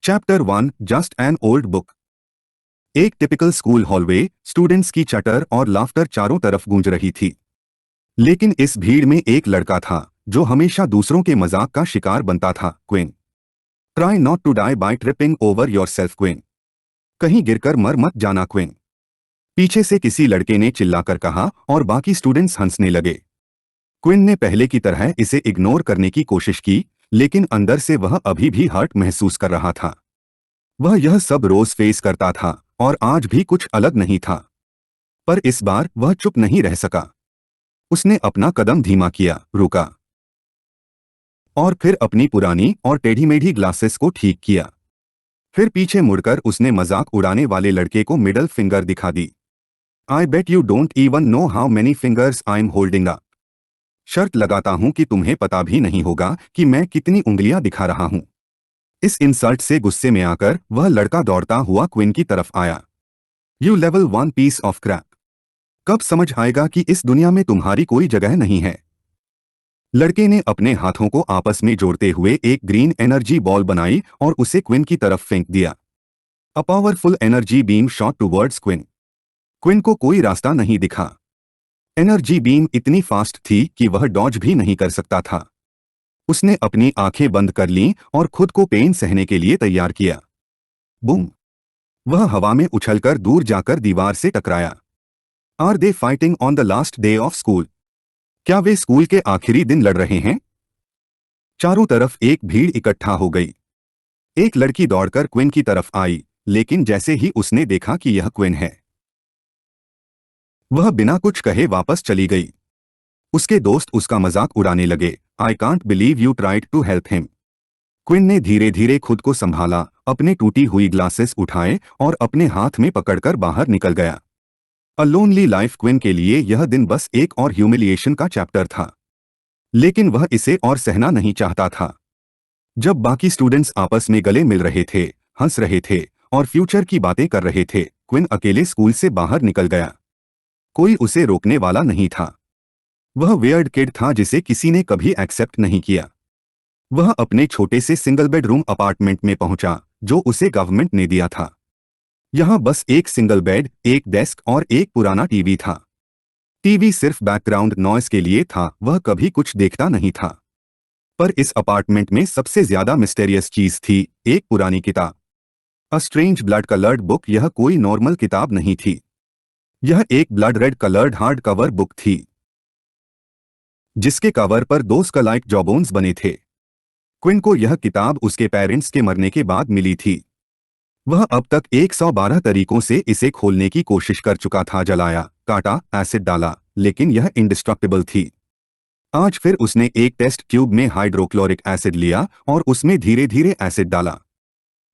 Chapter 1 just an old book. एक typical school hallway, students की चटर और लाफ्टर चारों तरफ गूंज रही थी। लेकिन इस भीड़ में एक लड़का था जो हमेशा दूसरों के मजाक का शिकार बनता था। Quinn. Try not to die by tripping over yourself Quinn. कहीं गिरकर मर मत जाना क्विन। पीछे से किसी लड़के ने चिल्लाकर कहा और बाकी स्टूडेंट्स हंसने लगे। क्विन ने पहले की तरह इसे इग्नोर करने की कोशिश की, लेकिन अंदर से वह अभी भी हर्ट महसूस कर रहा था। वह यह सब रोज फेस करता था और आज भी कुछ अलग नहीं था। पर इस बार वह चुप नहीं रह सका। उसने अपना कदम धीमा किया, रुका और फिर अपनी पुरानी और टेढ़ी मेढ़ी ग्लासेस को ठीक किया। फिर पीछे मुड़कर उसने मजाक उड़ाने वाले लड़के को मिडल फिंगर दिखा दी। I bet you don't even know how many fingers I am holding up. शर्त लगाता हूं कि तुम्हें पता भी नहीं होगा कि मैं कितनी उंगलियां दिखा रहा हूं। इस इंसल्ट से गुस्से में आकर वह लड़का दौड़ता हुआ क्विन की तरफ आया। You level 1 piece of crap. कब समझ आएगा कि इस दुनिया में तुम्हारी कोई जगह नहीं है। लड़के ने अपने हाथों को आपस में जोड़ते हुए एक ग्रीन एनर्जी बॉल बनाई और उसे क्विन की तरफ फेंक दिया। A powerful energy beam shot towards Quinn. Quinn को कोई रास्ता नहीं दिखा। एनर्जी बीम इतनी फास्ट थी कि वह डॉज भी नहीं कर सकता था। उसने अपनी आंखें बंद कर लीं और खुद को पेन सहने के लिए तैयार किया। बूम! वह हवा में उछलकर दूर जाकर दीवार से टकराया। Are they fighting on the last day of school? क्या वे स्कूल के आखिरी दिन लड़ रहे हैं? चारों तरफ एक भीड़ इकट्ठा हो गई। एक लड़की दौड़कर क्विन की तरफ आई, लेकिन जैसे ही उसने देखा कि यह क्विन है, वह बिना कुछ कहे वापस चली गई। उसके दोस्त उसका मजाक उड़ाने लगे। I can't believe you tried to help him. Quinn ने धीरे धीरे खुद को संभाला, अपने टूटी हुई ग्लासेस उठाए और अपने हाथ में पकड़कर बाहर निकल गया। अ लोनली लाइफ क्विन के लिए यह दिन बस एक और ह्यूमिलिएशन का चैप्टर था। लेकिन वह इसे और सहना नहीं चाहता था। जब बाकी स्टूडेंट्स आपस में गले मिल रहे थे, हंस रहे थे और फ्यूचर की बातें कर रहे थे, क्विन अकेले स्कूल से बाहर निकल गया। कोई उसे रोकने वाला नहीं था। वह वियर्ड किड था जिसे किसी ने कभी एक्सेप्ट नहीं किया। वह अपने छोटे से सिंगल बेडरूम अपार्टमेंट में पहुंचा जो उसे गवर्नमेंट ने दिया था। यहां बस एक सिंगल बेड, एक डेस्क और एक पुराना टीवी था। टीवी सिर्फ बैकग्राउंड नॉइस के लिए था, वह कभी कुछ देखता नहीं था। पर इस अपार्टमेंट में सबसे ज्यादा मिस्टेरियस चीज थी, एक पुरानी किताब। A strange blood coloured book. यह कोई नॉर्मल किताब नहीं थी। यह एक blood red coloured hard cover book थी, जिसके कवर पर दो स्कलाइट जॉबोन्स बने थे। क्विन को यह किताब उसके पेरेंट्स के मरने के बाद मिली थी। वह अब तक 112 तरीकों से इसे खोलने की कोशिश कर चुका था, जलाया, काटा, एसिड डाला, लेकिन यह इंडिस्ट्रक्टिबल थी। आज फिर उसने एक टेस्ट ट्यूब में हाइड्रोक्लोरिक एसिड लिया और उसमें धीरे धीरे एसिड डाला।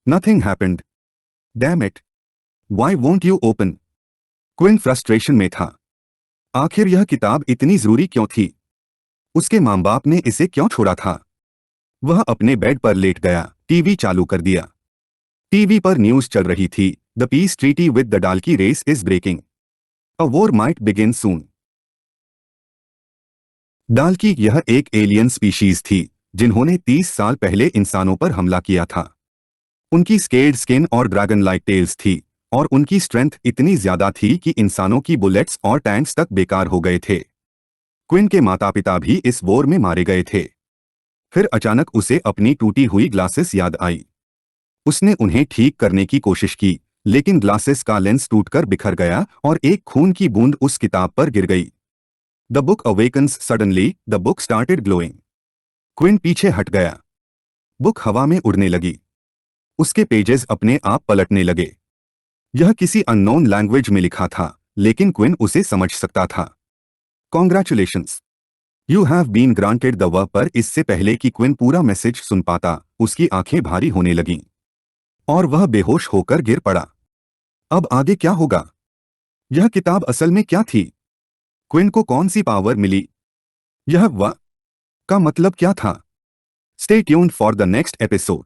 Nothing happened. Damn it! Why won't you open? Quinn frustration में था। आखिर यह किताब इतनी जरूरी क्यों थी? उसके माँ बाप ने इसे क्यों छोड़ा था? वह अपने बेड पर लेट गया, टीवी चालू कर दिया। टीवी पर न्यूज चल रही थी। The peace treaty with the Dalek race is breaking. A war might begin soon. Dalek यह एक एलियन स्पीशीज थी जिन्होंने 30 साल पहले इंसानों पर हमला किया था। उनकी स्केल्ड स्किन और ड्रैगन लाइक टेल्स थी और उनकी स्ट्रेंथ इतनी ज्यादा थी कि इंसानों की बुलेट्स और टैंक्स तक बेकार हो गए थे। क्विन के माता पिता भी इस वॉर में मारे गए थे। फिर अचानक उसे अपनी टूटी हुई ग्लासेस याद आई। उसने उन्हें ठीक करने की कोशिश की, लेकिन ग्लासेस का लेंस टूटकर बिखर गया और एक खून की बूंद उस किताब पर गिर गई। The book awakens suddenly. The book started glowing. Quinn पीछे हट गया। बुक हवा में उड़ने लगी। उसके पेजेस अपने आप पलटने लगे। यह किसी अननोन लैंग्वेज में लिखा था, लेकिन क्विन उसे समझ सकता था। Congratulations, you have been granted the work. पर इससे पहले कि क्विन पूरा मैसेज सुन पाता, उसकी आंखें भारी होने लगीं और वह बेहोश होकर गिर पड़ा। अब आगे क्या होगा? यह किताब असल में क्या थी? क्विन को कौन सी पावर मिली? यह व का मतलब क्या था? Stay tuned for the next episode.